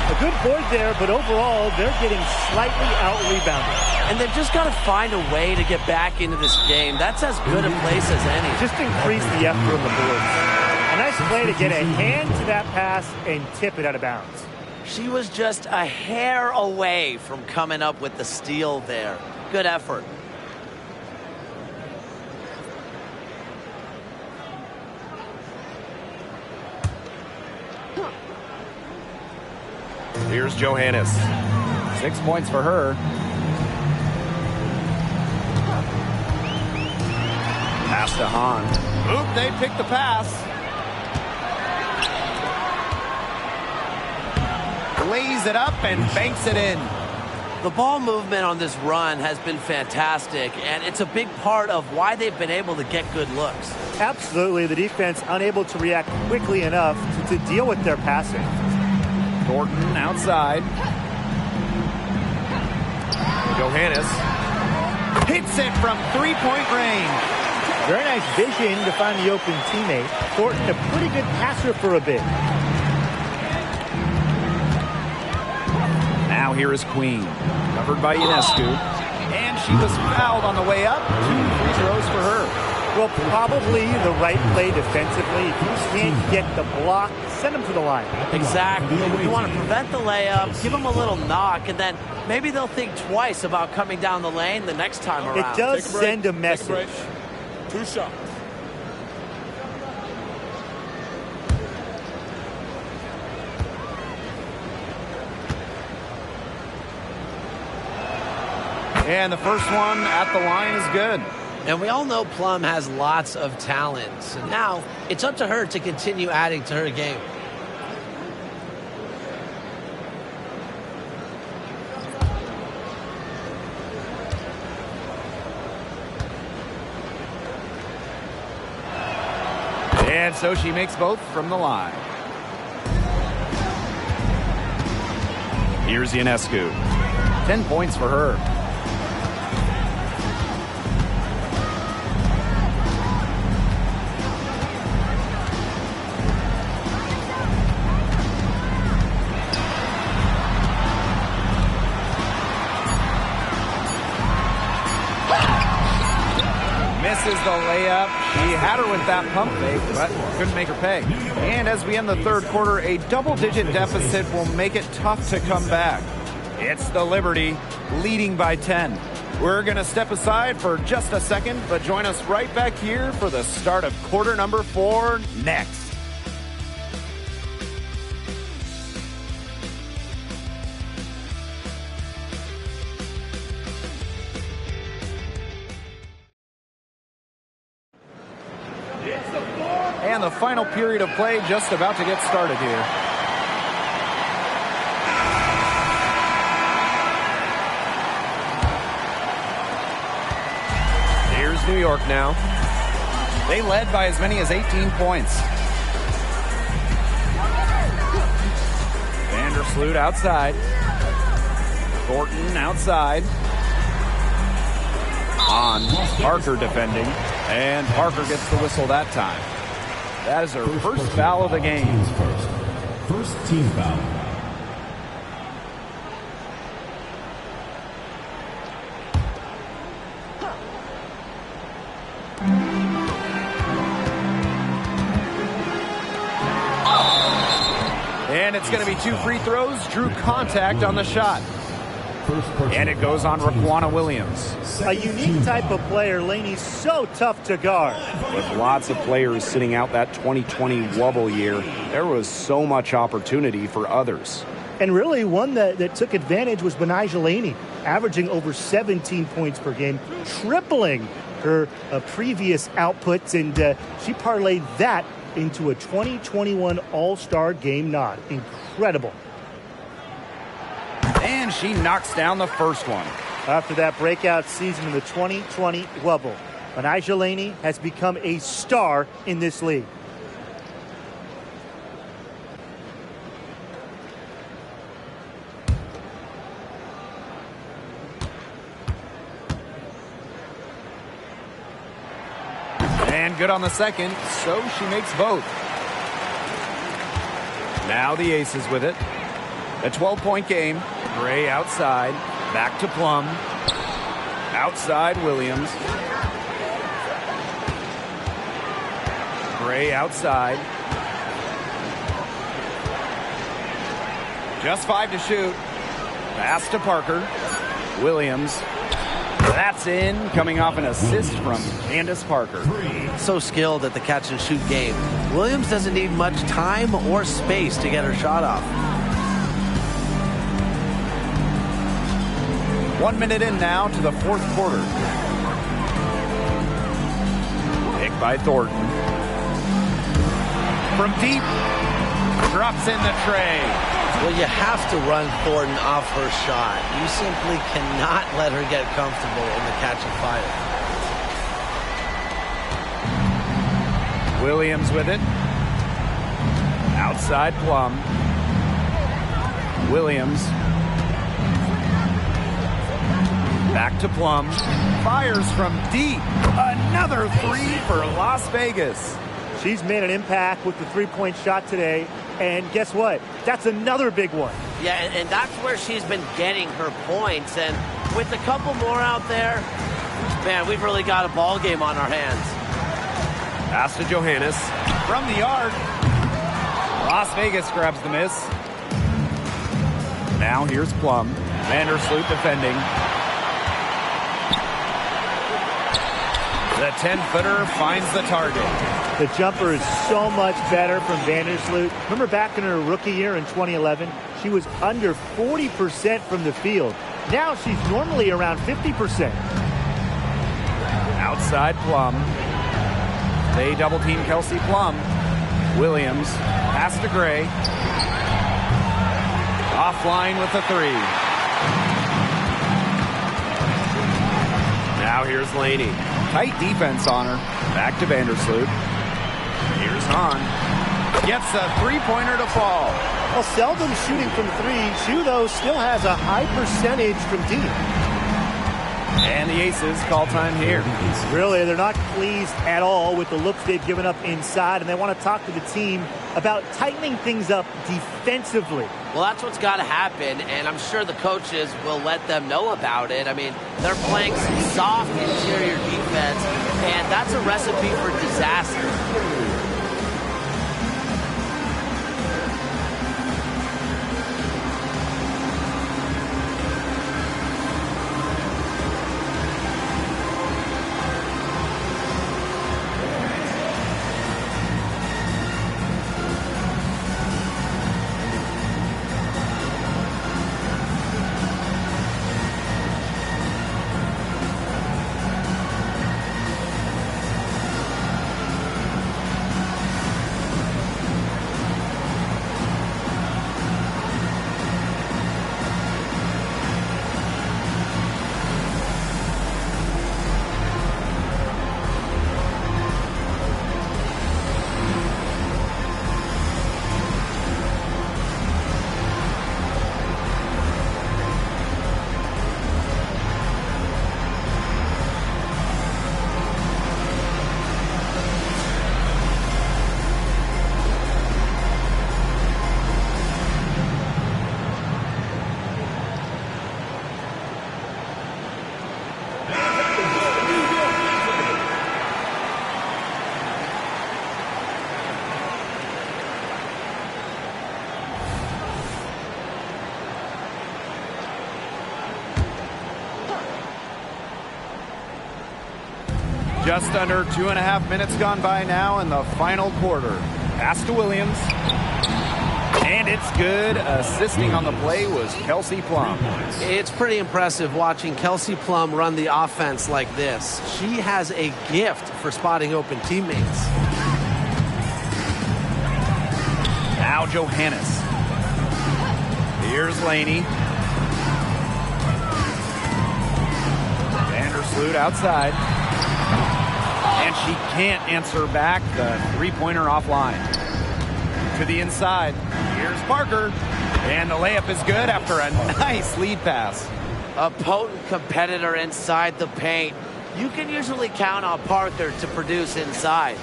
Speaker 3: A good board there, but overall, they're getting slightly out-rebounded.
Speaker 2: And they've just got to find a way to get back into this game. That's as good a place as any.
Speaker 3: Just increase the effort on the boards. A nice play to get a hand to that pass and tip it out of bounds.
Speaker 2: She was just a hair away from coming up with the steal there. Good effort.
Speaker 1: Here's Johannes. 6 points for her. Pass to Hahn. Oop, they picked the pass. Lays it up and banks it in.
Speaker 2: The ball movement on this run has been fantastic, and it's a big part of why they've been able to get good looks.
Speaker 3: Absolutely. The defense unable to react quickly enough to deal with their passing.
Speaker 1: Thornton outside. Johannes hits it from three-point range.
Speaker 3: Very nice vision to find the open teammate. Thornton, a pretty good passer for a bit.
Speaker 1: Now here is Queen. Covered by Ionescu. And she was fouled on the way up. 2 free throws for her.
Speaker 3: Well, probably the right play defensively. If you can't get the block, send them to the line.
Speaker 2: Exactly. You want to prevent the layup, give them a little knock, and then maybe they'll think twice about coming down the lane the next time around.
Speaker 3: It does send a message.
Speaker 6: 2 shots.
Speaker 1: And the first one at the line is good.
Speaker 2: And we all know Plum has lots of talent. And now it's up to her to continue adding to her game.
Speaker 1: And so she makes both from the line. Here's Ionescu. 10 points for her. Misses the layup. She had her with that pump fake, but couldn't make her pay. And as we end the third quarter, a double-digit deficit will make it tough to come back. It's the Liberty leading by 10. We're going to step aside for just a second, but join us right back here for the start of quarter number 4 next. And the final period of play just about to get started here. Here's New York now. They led by as many as 18 points. Vandersloot outside. Thornton outside. On Parker defending. And Parker gets the whistle that time. That is her first foul of the game.
Speaker 4: First team foul.
Speaker 1: And it's going to be 2 free throws. Drew contact on the shot. And it goes on Raquana Williams.
Speaker 3: A unique type of player. Laney's so tough to guard.
Speaker 1: With lots of players sitting out that 2020 wobble year, there was so much opportunity for others.
Speaker 3: And really one that took advantage was Betnijah Laney, averaging over 17 points per game, tripling her previous outputs, and she parlayed that into a 2021 All-Star game nod. Incredible.
Speaker 1: And she knocks down the first one.
Speaker 3: After that breakout season in the 2020 Wubble, Betnijah Laney has become a star in this league.
Speaker 1: And good on the second, so she makes both. Now the Aces with it. A 12-point game. Gray outside. Back to Plum. Outside Williams. Gray outside. Just 5 to shoot. Pass to Parker. Williams. That's in, coming off an assist from Candace Parker.
Speaker 2: So skilled at the catch-and-shoot game. Williams doesn't need much time or space to get her shot off.
Speaker 1: 1 minute in now to the fourth quarter. Picked by Thornton. From deep, drops in the tray.
Speaker 2: Well, you have to run Thornton off her shot. You simply cannot let her get comfortable in the catch and fire.
Speaker 1: Williams with it. Outside Plum. Williams. Back to Plum. Fires from deep. Another 3 for Las Vegas.
Speaker 3: She's made an impact with the three-point shot today. And guess what? That's another big one.
Speaker 6: Yeah, and that's where she's been getting her points. And with a couple more out there, man, we've really got a ball game on our hands.
Speaker 1: Pass to Johannes. From the arc. Las Vegas grabs the miss. Now here's Plum. Vandersloot defending. The 10-footer finds the target.
Speaker 3: The jumper is so much better from Vandersloot. Remember back in her rookie year in 2011? She was under 40% from the field. Now she's normally around 50%.
Speaker 1: Outside Plum. They double-team Kelsey Plum. Williams. Pass to Gray. Offline with the 3. Now here's Laney. Tight defense on her. Back to Vandersloot. Here's Hahn. Gets a three-pointer to fall.
Speaker 5: Well, seldom shooting from three. Chu, though, still has a high percentage from deep.
Speaker 1: And the Aces call time here.
Speaker 3: Really, they're not pleased at all with the looks they've given up inside, and they want to talk to the team about tightening things up defensively.
Speaker 6: Well, that's what's got to happen, and I'm sure the coaches will let them know about it. I mean, they're playing some soft interior defense, and that's a recipe for disaster.
Speaker 1: Just under 2.5 minutes gone by now in the final quarter. Pass to Williams. And it's good. Assisting on the play was Kelsey Plum.
Speaker 2: It's pretty impressive watching Kelsey Plum run the offense like this. She has a gift for spotting open teammates.
Speaker 1: Now Johannes. Here's Laney. Vandersloot outside. And she can't answer back. The three-pointer offline. To the inside. Here's Parker. And the layup is good after a nice lead pass.
Speaker 6: A potent competitor inside the paint. You can usually count on Parker to produce inside.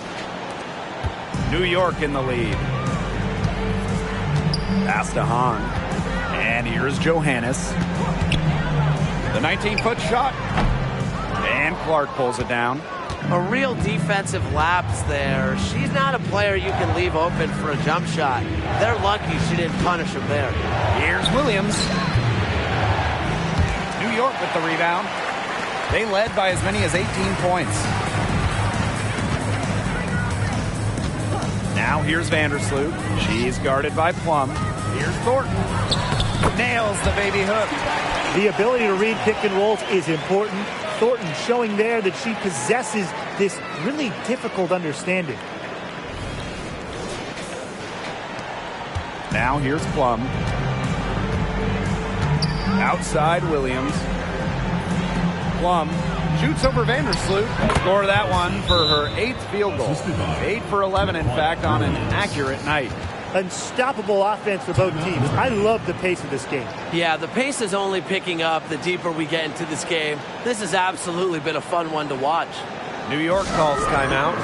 Speaker 1: New York in the lead. Pass to Hahn. And here's Johannes. The 19-foot shot. And Clark pulls it down.
Speaker 6: A real defensive lapse there. She's not a player you can leave open for a jump shot. They're lucky she didn't punish him there.
Speaker 1: Here's Williams. New York with the rebound. They led by as many as 18 points. Now here's Vandersloot. She's guarded by Plum. Here's Thornton. Nails the baby hook.
Speaker 3: The ability to read pick and rolls is important. Thornton showing there that she possesses this really difficult understanding.
Speaker 1: Now here's Plum. Outside Williams. Plum shoots over Vandersloot. Score that one for her 8th field goal. 8 for 11, in fact, on an accurate night.
Speaker 3: Unstoppable offense for both teams. I love the pace of this game.
Speaker 6: Yeah, the pace is only picking up the deeper we get into this game. This has absolutely been a fun one to watch.
Speaker 1: New York calls timeout.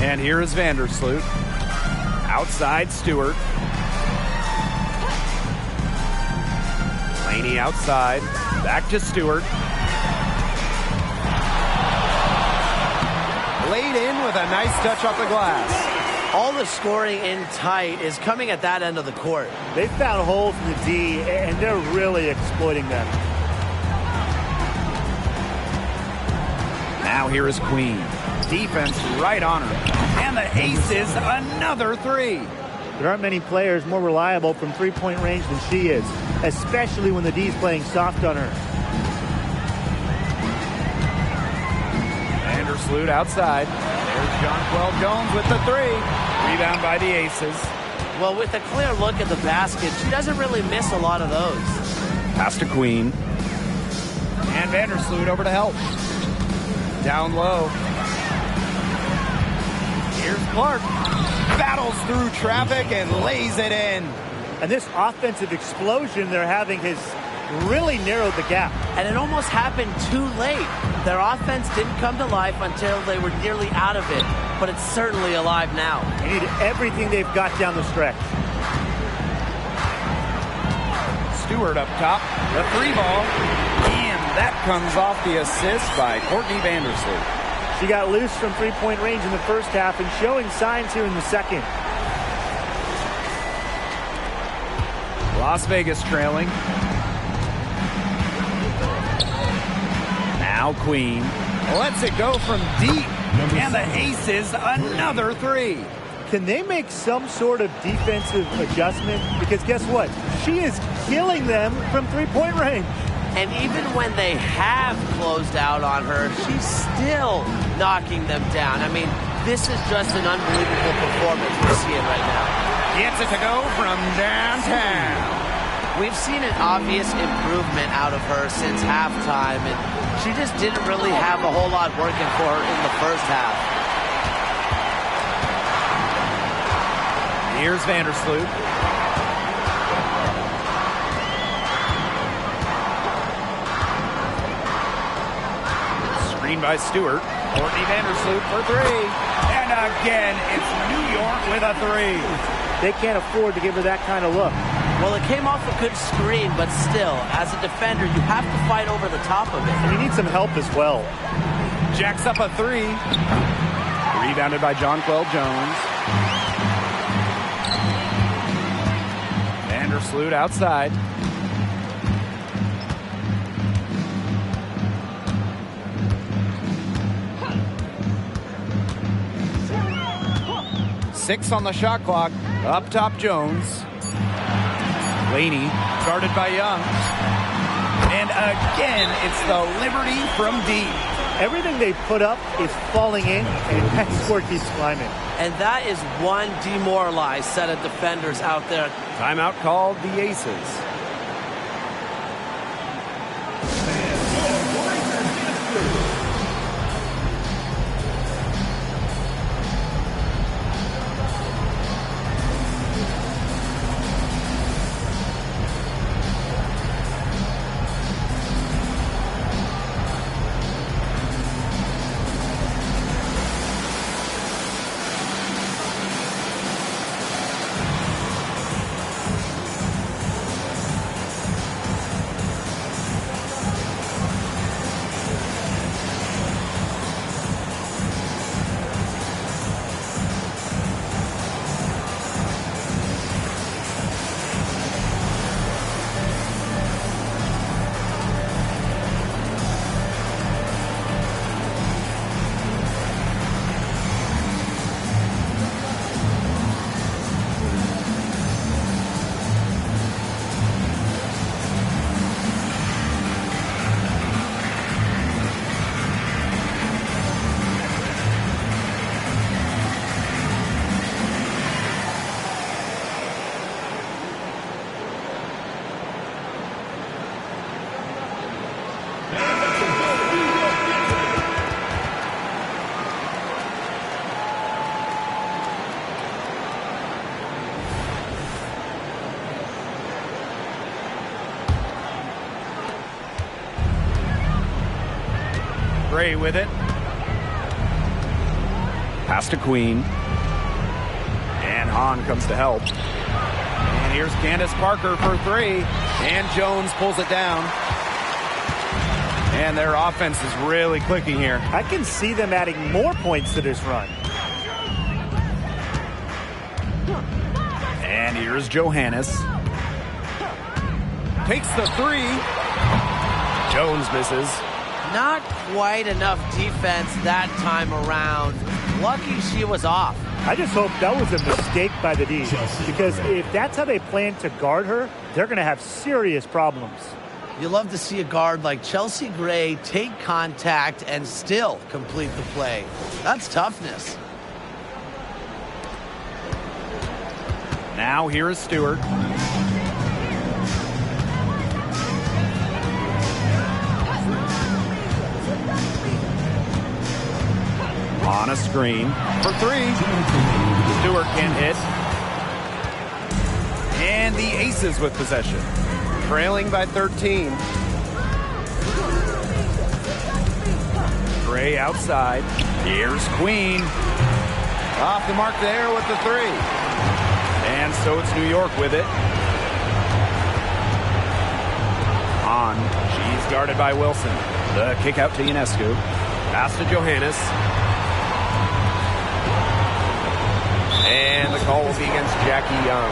Speaker 1: And here is Vandersloot. Outside Stewart. Laney outside. Back to Stewart. Laid in with a nice touch off the glass.
Speaker 2: All the scoring in tight is coming at that end of the court.
Speaker 3: They found holes in the D, and they're really exploiting them.
Speaker 1: Now here is Queen. Defense right on her. And the aces, another three.
Speaker 3: There aren't many players more reliable from three-point range than she is, especially when the D's playing soft on her.
Speaker 1: Vandersloot outside. There's Jonquel Jones with the three. Rebound by the aces.
Speaker 2: Well, with a clear look at the basket, she doesn't really miss a lot of those.
Speaker 1: Pass to Queen. And Vandersloot over to help. Down low. Here's Clark. Battles through traffic and lays it in.
Speaker 3: And this offensive explosion they're having has really narrowed the gap.
Speaker 2: And it almost happened too late. Their offense didn't come to life until they were nearly out of it. But it's certainly alive now.
Speaker 3: They need everything they've got down the stretch.
Speaker 1: Stewart up top. The three ball. And that comes off the assist by Courtney Vandersloot.
Speaker 3: She got loose from three-point range in the first half and showing signs here in the second.
Speaker 1: Las Vegas trailing. Now Queen lets it go from deep. And the aces, another three.
Speaker 3: Can they make some sort of defensive adjustment? Because guess what? She is killing them from three-point range.
Speaker 2: And even when they have closed out on her, she's still knocking them down. I mean, this is just an unbelievable performance we're seeing right now.
Speaker 1: Gets it to go from downtown.
Speaker 2: We've seen an obvious improvement out of her since halftime, and she just didn't really have a whole lot working for her in the first half.
Speaker 1: Here's Vandersloot. Screen by Stewart. Courtney Vandersloot for three. And again, it's New York with a three.
Speaker 3: They can't afford to give her that kind of look.
Speaker 2: Well, it came off a good screen, but still, as a defender, you have to fight over the top of it.
Speaker 3: And you need some help as well.
Speaker 1: Jacks up a three. Rebounded by Jonquel Jones. Vandersloot outside. Six on the shot clock. Up top, Jones. Laney, guarded by Young. And again, it's the Liberty from deep.
Speaker 3: Everything they put up is falling in, and that score keeps climbing.
Speaker 2: And that is one demoralized set of defenders out there.
Speaker 1: Timeout called the Aces. Gray with it. Pass to Queen. And Hahn comes to help. And here's Candace Parker for three. And Jones pulls it down. And their offense is really clicking here.
Speaker 3: I can see them adding more points to this run.
Speaker 1: And here's Johannes. Takes the three. Jones misses.
Speaker 6: Not quite enough defense that time around. Lucky she was off.
Speaker 3: I just hope that was a mistake by the D, because if that's how they plan to guard her, they're going to have serious problems.
Speaker 2: You love to see a guard like Chelsea Gray take contact and still complete the play. That's toughness.
Speaker 1: Now here is Stewart. On a screen for three. Stewart can't hit. And the Aces with possession. Trailing by 13. Gray outside. Here's Queen. Off the mark there with the three. And so it's New York with it. On. She's guarded by Wilson. The kick out to Ionescu. Pass to Johannes. And the call will be against Jackie Young.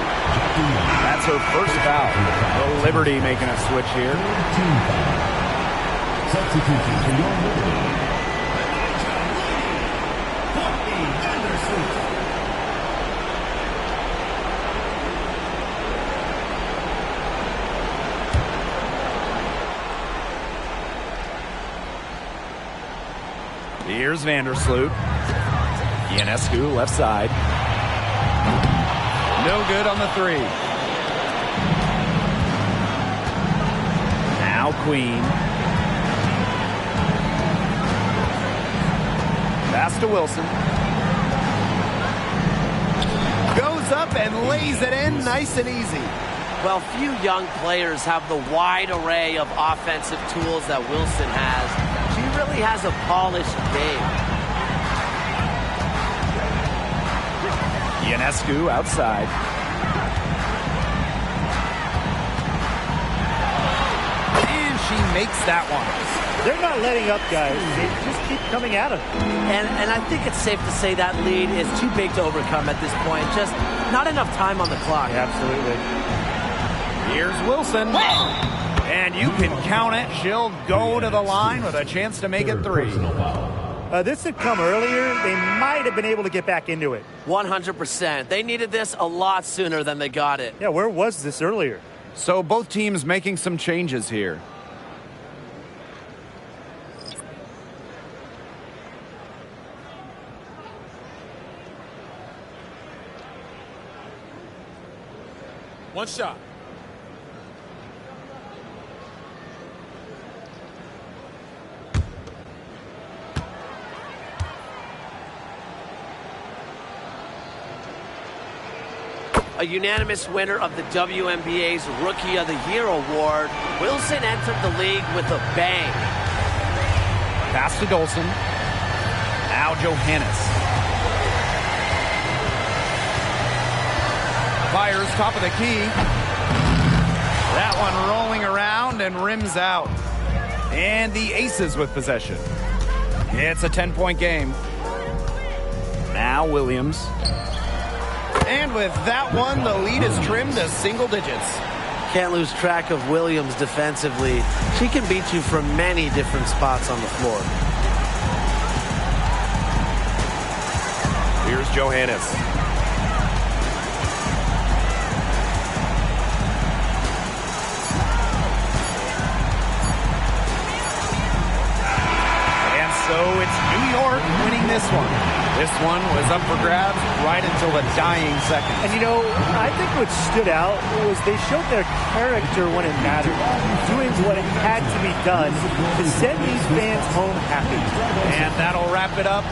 Speaker 1: That's her first foul. The Liberty making a switch here.
Speaker 4: Substitution for your Liberty.
Speaker 1: Here's Vandersloot. Ionescu left side. No good on the three. Now Queen. Pass to Wilson. Goes up and lays it in nice and easy.
Speaker 6: Well, few young players have the wide array of offensive tools that Wilson has. She really has a polished game.
Speaker 1: Ionescu outside. And she makes that one.
Speaker 3: They're not letting up, guys. They just keep coming at them.
Speaker 2: And I think it's safe to say that lead is too big to overcome at this point. Just not enough time on the clock.
Speaker 3: Yeah, absolutely.
Speaker 1: Here's Wilson. And you can count it. She'll go to the line with a chance to make it three.
Speaker 3: This had come earlier. They might have been able to get back into it.
Speaker 6: 100%. They needed this a lot sooner than they got it.
Speaker 3: Yeah, where was this earlier?
Speaker 1: So both teams making some changes here.
Speaker 7: One shot.
Speaker 6: A unanimous winner of the WNBA's Rookie of the Year award, Wilson entered the league with a bang.
Speaker 1: Pass to Dolson. Now Johannes. Fires top of the key. That one rolling around and rims out. And the Aces with possession. It's a 10-point game. Now Williams. And with that one, the lead is trimmed to single digits.
Speaker 2: Can't lose track of Williams defensively. She can beat you from many different spots on the floor.
Speaker 1: Here's Johannes. And so it's New York winning this one. This one was up for grabs right until the dying second.
Speaker 3: And you know, I think what stood out was they showed their character when it mattered, doing what had to be done to send these fans home happy.
Speaker 1: And that'll wrap it up.